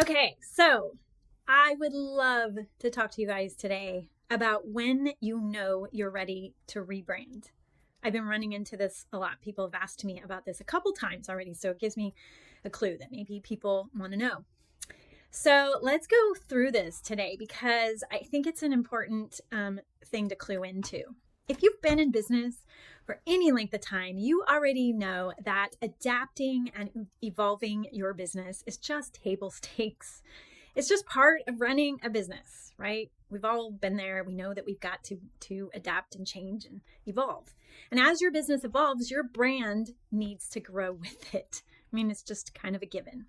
Okay, so I would love to talk to you guys today about when you know you're ready to rebrand. I've been running into this a lot. People have asked me about this a couple times already, so it gives me a clue that maybe people want to know. So let's go through this today because I think it's an important thing to clue into. If you've been in business for any length of time, you already know that adapting and evolving your business is just table stakes. It's just part of running a business, right? We've all been there. We know that we've got to adapt and change and evolve. And as your business evolves, your brand needs to grow with it. I mean, it's just kind of a given.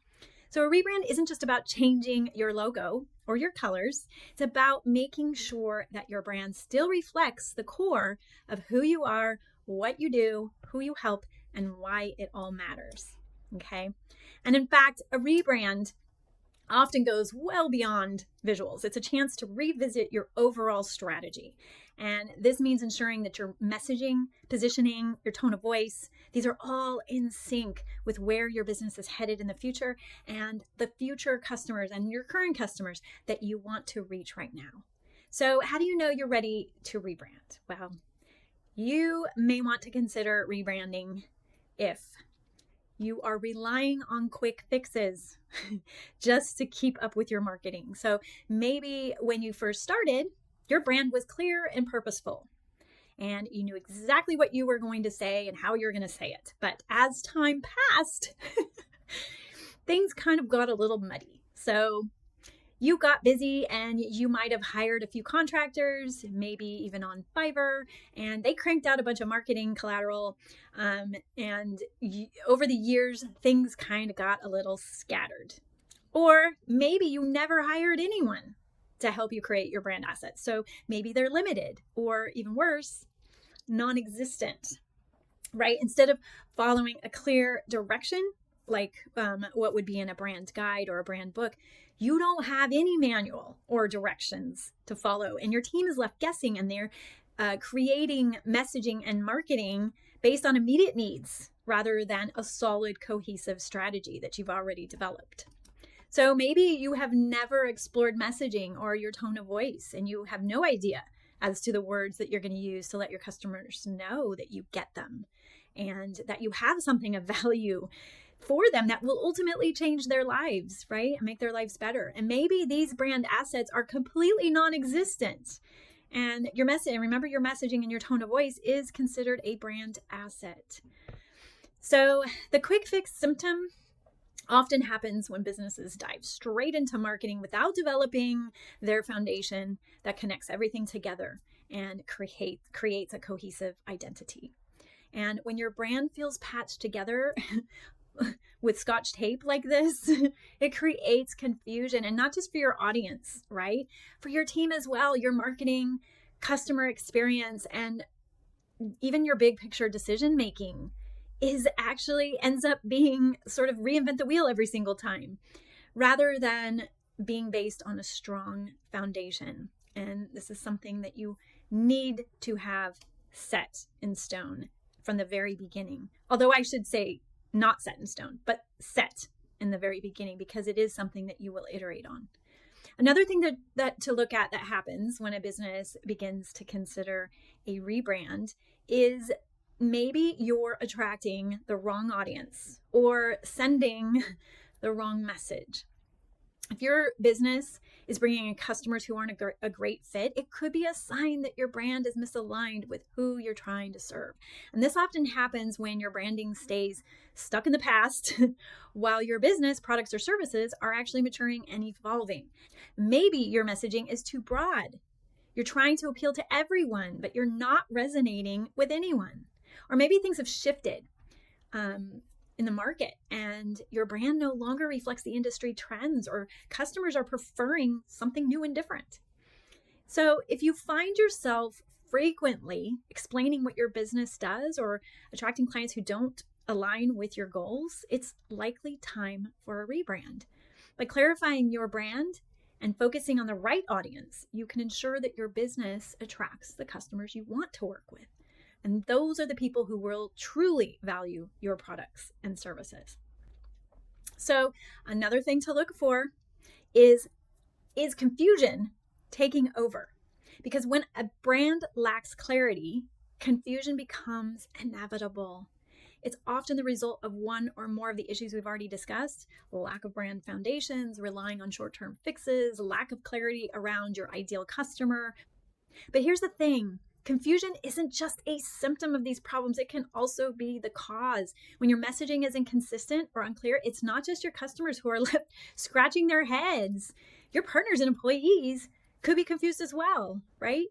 So a rebrand isn't just about changing your logo or your colors. It's about making sure that your brand still reflects the core of who you are, what you do, who you help, and why it all matters. Okay. And in fact, a rebrand often goes well beyond visuals. It's a chance to revisit your overall strategy. And this means ensuring that your messaging, positioning, your tone of voice, these are all in sync with where your business is headed in the future and the future customers and your current customers that you want to reach right now. So how do you know you're ready to rebrand? Well, you may want to consider rebranding if you are relying on quick fixes just to keep up with your marketing. So maybe when you first started, your brand was clear and purposeful, and you knew exactly what you were going to say and how you're going to say it. But as time passed, things kind of got a little muddy. So you got busy and you might have hired a few contractors, maybe even on Fiverr, and they cranked out a bunch of marketing collateral. Over the years, things kind of got a little scattered. Or maybe you never hired anyone to help you create your brand assets. So maybe they're limited, or even worse, non-existent, right? Instead of following a clear direction, like what would be in a brand guide or a brand book, you don't have any manual or directions to follow, and your team is left guessing, and they're creating messaging and marketing based on immediate needs rather than a solid, cohesive strategy that you've already developed. So maybe you have never explored messaging or your tone of voice, and you have no idea as to the words that you're going to use to let your customers know that you get them and that you have something of value for them that will ultimately change their lives, right? And make their lives better. And maybe these brand assets are completely non-existent. And your message, remember, your messaging and your tone of voice is considered a brand asset. So the quick fix symptom often happens when businesses dive straight into marketing without developing their foundation that connects everything together and creates a cohesive identity. And when your brand feels patched together with Scotch tape like this, it creates confusion, and not just for your audience, right? For your team as well, your marketing, customer experience, and even your big picture decision making ends up being sort of reinvent the wheel every single time, rather than being based on a strong foundation. And this is something that you need to have set in stone from the very beginning. Although I should say not set in stone, but set in the very beginning, because it is something that you will iterate on. Another thing that to look at that happens when a business begins to consider a rebrand is maybe you're attracting the wrong audience or sending the wrong message. If your business is bringing in customers who aren't a great fit, it could be a sign that your brand is misaligned with who you're trying to serve. And this often happens when your branding stays stuck in the past while your business, products, or services are actually maturing and evolving. Maybe your messaging is too broad. You're trying to appeal to everyone, but you're not resonating with anyone. Or maybe things have shifted in the market and your brand no longer reflects the industry trends, or customers are preferring something new and different. So if you find yourself frequently explaining what your business does or attracting clients who don't align with your goals, it's likely time for a rebrand. By clarifying your brand and focusing on the right audience, you can ensure that your business attracts the customers you want to work with. And those are the people who will truly value your products and services. So another thing to look for is confusion taking over? Because when a brand lacks clarity, confusion becomes inevitable. It's often the result of one or more of the issues we've already discussed: lack of brand foundations, relying on short-term fixes, lack of clarity around your ideal customer. But here's the thing. Confusion isn't just a symptom of these problems. It can also be the cause. When your messaging is inconsistent or unclear, it's not just your customers who are left scratching their heads. Your partners and employees could be confused as well, right?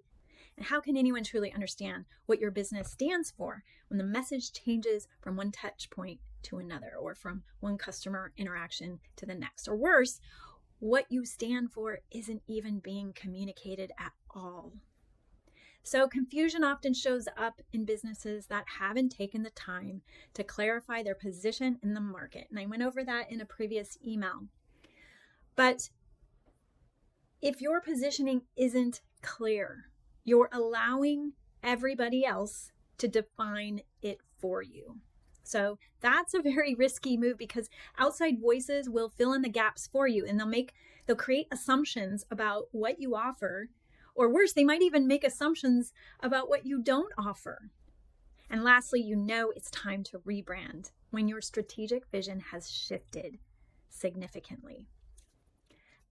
And how can anyone truly understand what your business stands for when the message changes from one touch point to another, or from one customer interaction to the next? Or worse, what you stand for isn't even being communicated at all. So confusion often shows up in businesses that haven't taken the time to clarify their position in the market. And I went over that in a previous email. But if your positioning isn't clear, you're allowing everybody else to define it for you. So that's a very risky move, because outside voices will fill in the gaps for you, and they'll create assumptions about what you offer. Or worse, they might even make assumptions about what you don't offer. And lastly, it's time to rebrand when your strategic vision has shifted significantly.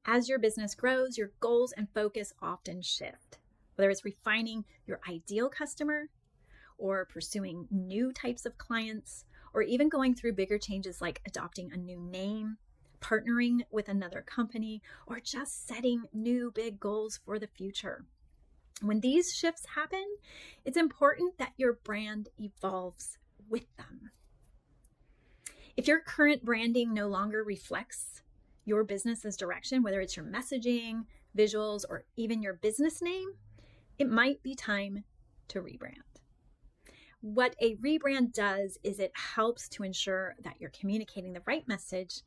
As your business grows, your goals and focus often shift, whether it's refining your ideal customer, or pursuing new types of clients, or even going through bigger changes like adopting a new name, partnering with another company, or just setting new big goals for the future. When these shifts happen, it's important that your brand evolves with them. If your current branding no longer reflects your business's direction, whether it's your messaging, visuals, or even your business name, it might be time to rebrand. What a rebrand does is it helps to ensure that you're communicating the right message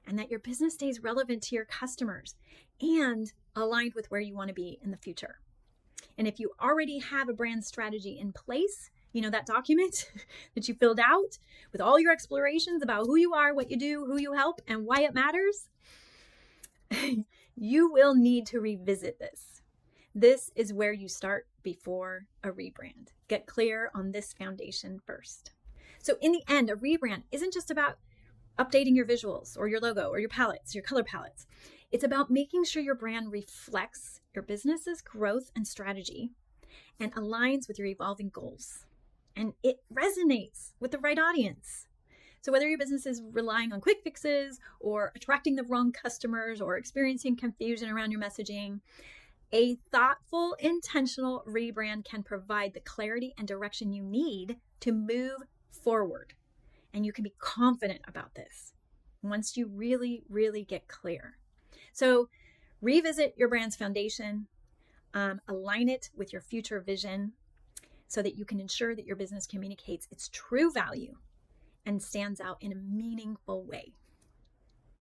and that your business stays relevant to your customers and aligned with where you want to be in the future. And if you already have a brand strategy in place, that document that you filled out with all your explorations about who you are, what you do, who you help, and why it matters, you will need to revisit this. This is where you start before a rebrand. Get clear on this foundation first. So in the end, a rebrand isn't just about updating your visuals or your logo or your palettes, your color palettes. It's about making sure your brand reflects your business's growth and strategy and aligns with your evolving goals. And it resonates with the right audience. So whether your business is relying on quick fixes or attracting the wrong customers or experiencing confusion around your messaging, a thoughtful, intentional rebrand can provide the clarity and direction you need to move forward. And you can be confident about this once you really, really get clear. So revisit your brand's foundation, align it with your future vision so that you can ensure that your business communicates its true value and stands out in a meaningful way.